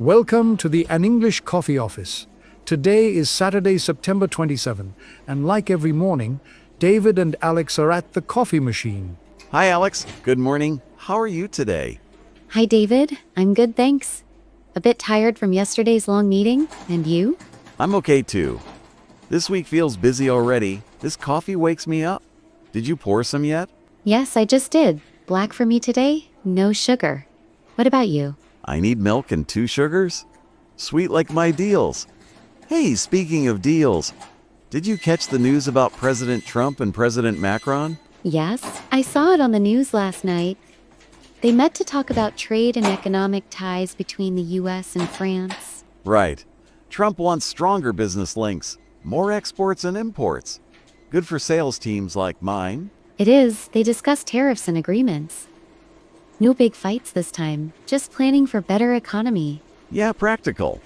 Welcome to the An English Coffee Office. Today is Saturday, September 27, and like every morning, David and Alex are at the coffee machine. Hi, Alex. Good morning. How are you today? Hi, David. I'm good, thanks. A bit tired from yesterday's long meeting. And you? I'm okay too. This week feels busy already. This coffee wakes me up. Did you pour some yet? Yes, I just did. Black for me today, no sugar. What about you? I need milk and 2 sugars. Sweet like my deals. Hey, speaking of deals, did you catch the news about President Trump and President Macron? Yes, I saw it on the news last night. They met to talk about trade and economic ties between the US and France. Right. Trump wants stronger business links, more exports and imports. Good for sales teams like mine. It is. They discussed tariffs and agreements. No big fights this time, just planning for better economy. Yeah, practical.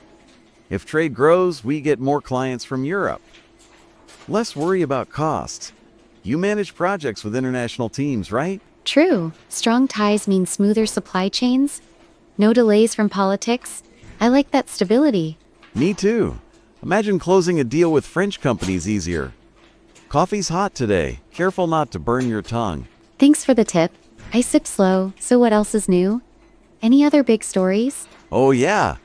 If trade grows, we get more clients from Europe. Less worry about costs. You manage projects with international teams, right? True. Strong ties mean smoother supply chains. No delays from politics. I like that stability. Me too. Imagine closing a deal with French companies easier. Coffee's hot today. Careful not to burn your tongue. Thanks for the tip. I sip slow, so what else is new? Any other big stories? Oh yeah.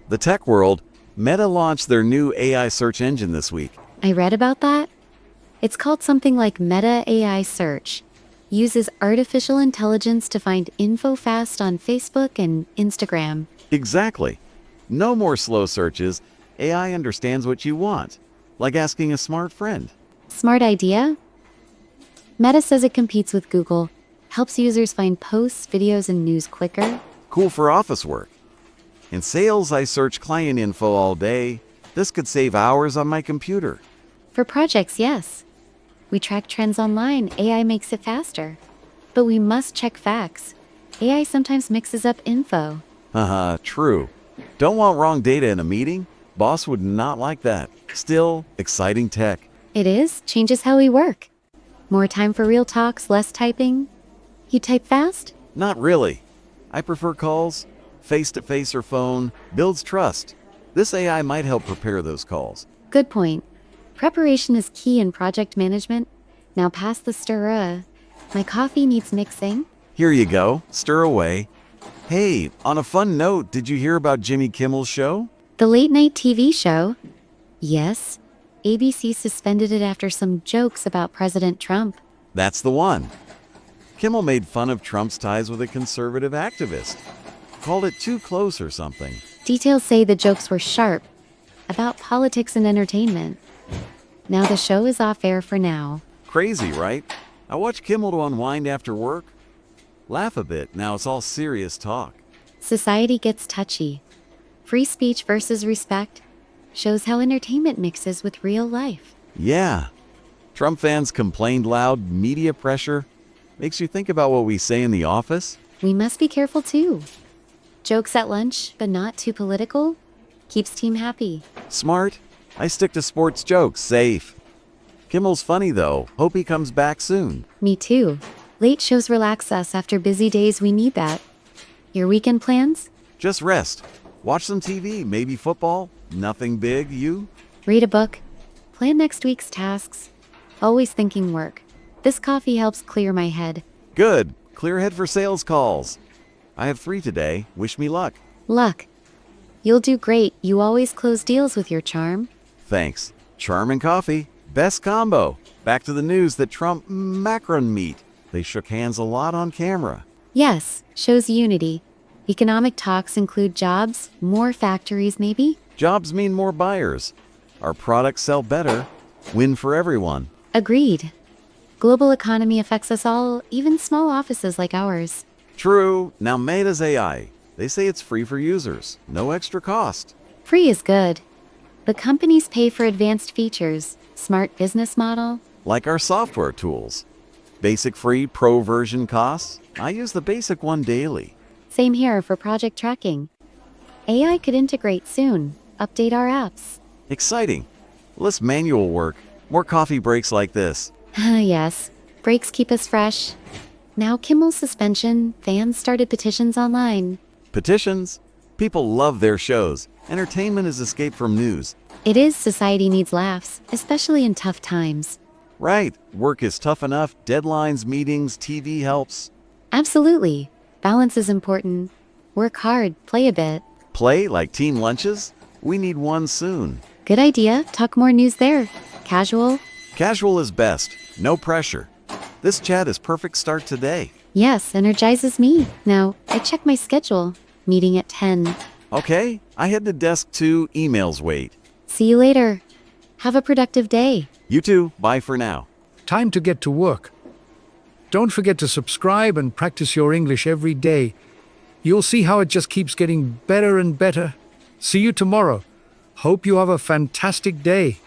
The tech world, Meta launched their new AI search engine this week. I read about that. It's called something like Meta AI Search. Uses artificial intelligence to find info fast on Facebook and Instagram. Exactly. No more slow searches. AI understands what you want. Like asking a smart friend. Smart idea? Meta says it competes with Google, helps users find posts, videos, and news quicker. Cool for office work. In sales, I search client info all day. This could save hours on my computer. For projects, yes. We track trends online, AI makes it faster. But we must check facts. AI sometimes mixes up info. Haha, true. Don't want wrong data in a meeting? Boss would not like that. Still, exciting tech. It is, changes how we work. More time for real talks, less typing. You type fast? Not really. I prefer calls. Face-to-face or phone builds trust. This AI might help prepare those calls. Good point. Preparation is key in project management. Now pass the stirrer. My coffee needs mixing. Here you go. Stir away. Hey, on a fun note, did you hear about Jimmy Kimmel's show? The late night TV show? Yes. ABC suspended it after some jokes about President Trump. That's the one. Kimmel made fun of Trump's ties with a conservative activist. Called it too close or something. Details say the jokes were sharp, about politics and entertainment. Now the show is off air for now. Crazy, right? I watch Kimmel to unwind after work. Laugh a bit, now it's all serious talk. Society gets touchy. Free speech versus respect shows how entertainment mixes with real life. Yeah. Trump fans complained loud, media pressure. Makes you think about what we say in the office. We must be careful too. Jokes at lunch, but not too political, keeps team happy. Smart. I stick to sports jokes, safe. Kimmel's funny though. Hope he comes back soon. Me too. Late shows relax us after busy days, we need that. Your weekend plans? Just rest. Watch some TV, maybe football. Nothing big, you? Read a book. Plan next week's tasks. Always thinking work. This coffee helps clear my head. Good. Clear head for sales calls. I have 3 today. Wish me luck. Luck. You'll do great. You always close deals with your charm. Thanks. Charm and coffee. Best combo. Back to the news that Trump Macron meet. They shook hands a lot on camera. Yes, shows unity. Economic talks include jobs, more factories maybe? Jobs mean more buyers. Our products sell better. Win for everyone. Agreed. Global economy affects us all, even small offices like ours. True. Now Meta's AI. They say it's free for users. No extra cost. Free is good. But companies pay for advanced features. Smart business model. Like our software tools. Basic free, pro version costs. I use the basic one daily. Same here for project tracking. AI could integrate soon. Update our apps. Exciting. Less manual work. More coffee breaks like this. Yes, breaks keep us fresh. Now Kimmel's suspension, fans started petitions online. Petitions? People love their shows. Entertainment is escape from news. It is society needs laughs, especially in tough times. Right, work is tough enough, deadlines, meetings, TV helps. Absolutely. Balance is important. Work hard, play a bit. Play like team lunches? We need one soon. Good idea. Talk more news there. Casual? Casual is best, no pressure. This chat is perfect start today. Yes, energizes me. Now, I check my schedule. Meeting at 10. Okay, I head to desk 2, emails wait. See you later. Have a productive day. You too, bye for now. Time to get to work. Don't forget to subscribe and practice your English every day. You'll see how it just keeps getting better and better. See you tomorrow. Hope you have a fantastic day.